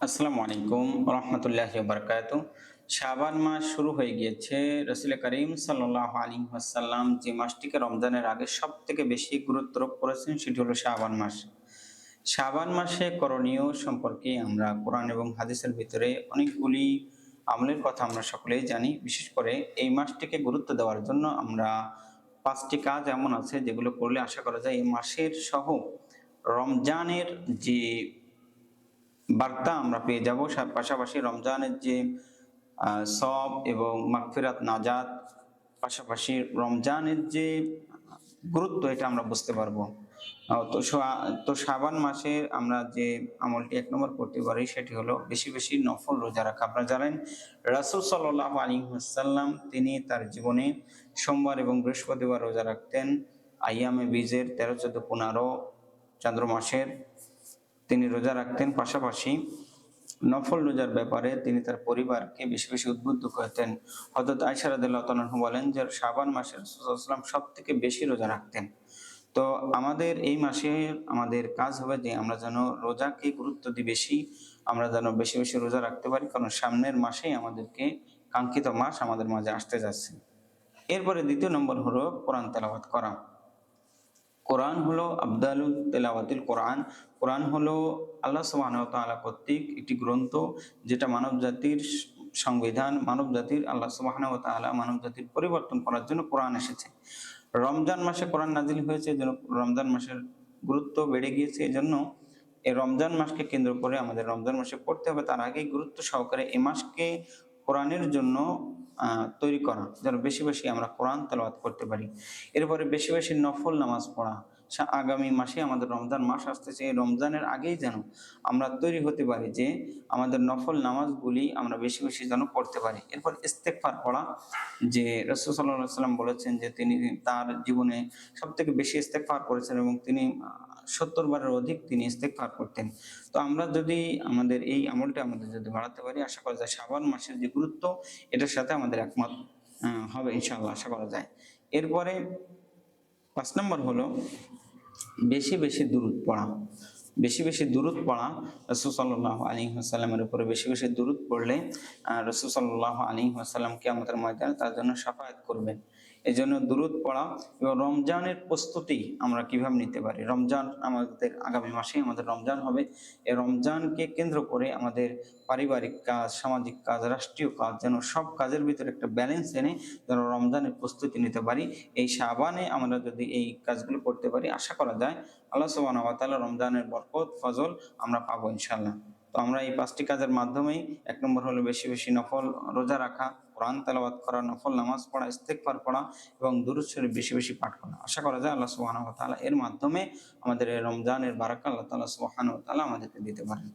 আসসালামু আলাইকুম রহমতুল্লাহি বারাকাতু। শাবান মাস শুরু হয়ে গিয়েছে। রাসূল করিম সাল্লাল্লাহু আলাইহি ওয়াসাল্লাম যে মাসটিকে রমজানের আগে সব থেকে বেশি গুরুত্ব আরোপ করেছেন সেটি হলো শাবান মাস। শাবান মাসে করণীয় সম্পর্কে আমরা কোরআন এবং হাদিসের ভিতরে অনেকগুলি আমলের কথা আমরা সকলেই জানি। বিশেষ করে এই মাসটিকে গুরুত্ব দেওয়ার জন্য আমরা ৫টি কাজ এমন আছে যেগুলো করলে আশা করা যায় এই মাসের সহ রমজানের যে বার্তা আমরা পেয়ে যাব, পাশাপাশি রমজানের যে সওয়াব এবং মাগফিরাত নাজাত, পাশাপাশি রমজানের যে গুরুত্ব এটা আমরা বুঝতে পারবো। তো শাবান মাসে আমরা যে আমলটি ১ নম্বর করতে পারি সেটি হলো বেশি বেশি নফল রোজা রাখা। আপনারা জানেন রাসূল সাল্লাল্লাহু আলাইহি ওয়াসাল্লাম তিনি তার জীবনে সোমবার এবং বৃহস্পতিবার রোজা রাখতেন। আইয়ামে বীজের ১৩, ১৪, ১৫ চান্দ্র মাসের তিনি রোজা রাখতেন। পাশাপাশি নফল রোজার ব্যাপারে তিনি তার পরিবারকে বেশি বেশি উদ্বুদ্ধ করতেন। হযরত আয়েশা রাদিয়াল্লাহু তাআলা বলেন যে শাবান মাসে রাসূল সাল্লাল্লাহু আলাইহি ওয়াসাল্লাম সবথেকে বেশি রোজা রাখতেন। তো আমাদের এই মাসে আমাদের কাজ হবে যে আমরা যেন রোজাকে গুরুত্ব দিই বেশি, আমরা যেন বেশি বেশি রোজা রাখতে পারি, কারণ সামনের মাসেই আমাদেরকে কাঙ্ক্ষিত মাস আমাদের মাঝে আসতে যাচ্ছে। এরপরে ২য় নম্বর হলো কোরআন তেলাওয়াত করা। কোরআন হলো আফদালুত তেলাওয়াতিল কোরআন। কোরআন হলো আল্লাহ সুবহানাহু ওয়া তাআলা কর্তৃক একটি গ্রন্থ, যেটা মানব জাতির সংবিধান, মানব জাতির আল্লাহ সুবহানাহু ওয়া তাআলা মানব জাতির পরিবর্তন করার জন্য কোরআন এসেছে। রমজান মাসে কোরআন নাজিল হয়েছে, এজন্য রমজান মাসের গুরুত্ব বেড়ে গিয়েছে। এজন্য এই রমজান মাসকে কেন্দ্র করে আমাদের রমজান মাসে পড়তে হবে, তার আগেই গুরুত্ব সহকারে এই মাসকে কোরআনের জন্য তৈরি করা, যেন বেশি বেশি আমরা কোরআন তেলাওয়াত করতে পারি। এরপরে বেশি বেশি নফল নামাজ পড়া। আগামী মাসে আমাদের রমজান মাস আসতেছে, এই রমজানের আগেই যেন আমরা তৈরি হতে পারি যে আমাদের নফল নামাজগুলি আমরা বেশি বেশি যেন পড়তে পারি। এরপর ইস্তেগফার পড়া, যে রাসূল সাল্লাল্লাহু আলাইহি ওয়াসাল্লাম বলেছেন যে তিনি তার জীবনে সবথেকে বেশি ইস্তেগফার করেছেন এবং তিনি ৭০ বারের অধিক তিনি ইস্তেগফার করতেন। তো আমরা যদি আমাদের এই আমলটা আমাদের যদি বাড়াতে পারি, আশা করা যায় শাবান মাসের যে গুরুত্ব এটার সাথে আমাদের একমত হবে ইনশাআল্লাহ, আশা করা যায়। এরপরে ৫ নম্বর হলো বেশি বেশি দুরূদ পড়া। বেশি বেশি দুরূদ পড়া, রাসূল সাল্লাল্লাহু আলাইহি ওয়াসাল্লামের উপরে বেশি বেশি দুরূদ পড়লে রাসূল সাল্লাল্লাহু আলাইহি ওয়াসাল্লাম কিয়ামতের ময়দানে তার জন্য শাফায়াত করবেন। এজন্য দুরূদ পড়া এবং রমজানের প্রস্তুতি আমরা কিভাবে নিতে পারি। রমজান আমাদের আগামী মাসে আমাদের রমজান হবে। এই রমজানকে কেন্দ্র করে আমাদের পারিবারিক কাজ, সামাজিক কাজ, রাষ্ট্রীয় কাজ, যেন সব কাজের ভিতরে একটা ব্যালেন্স এনে যেন রমজানের প্রস্তুতি নিতে পারি। এই শাবানে আমরা যদি এই কাজগুলো করতে পারি, আশা করা যায় আল্লাহ সুবহানাহু ওয়া তাআলা রমজানের বরকত ফজল আমরা পাবো ইনশাআল্লাহ। তো আমরা এই ৫টি কাজের মাধ্যমেই ১ নম্বর হলো বেশি বেশি নফল রোজা রাখা, কোরআন তেলাওয়াত করা, নফল নামাজ পড়া, ইস্তেগফার পড়া এবং দুরূদ শরীফ বেশি বেশি পাঠ করা। আশা করা যায় আল্লাহ সুবহানাহু ওয়া তাআলা এর মাধ্যমে আমাদের এই রমজানের বারাকা আল্লাহ তাআলা সুবহানাহু ওয়া তাআলা আমাদেরকে দিতে পারেন।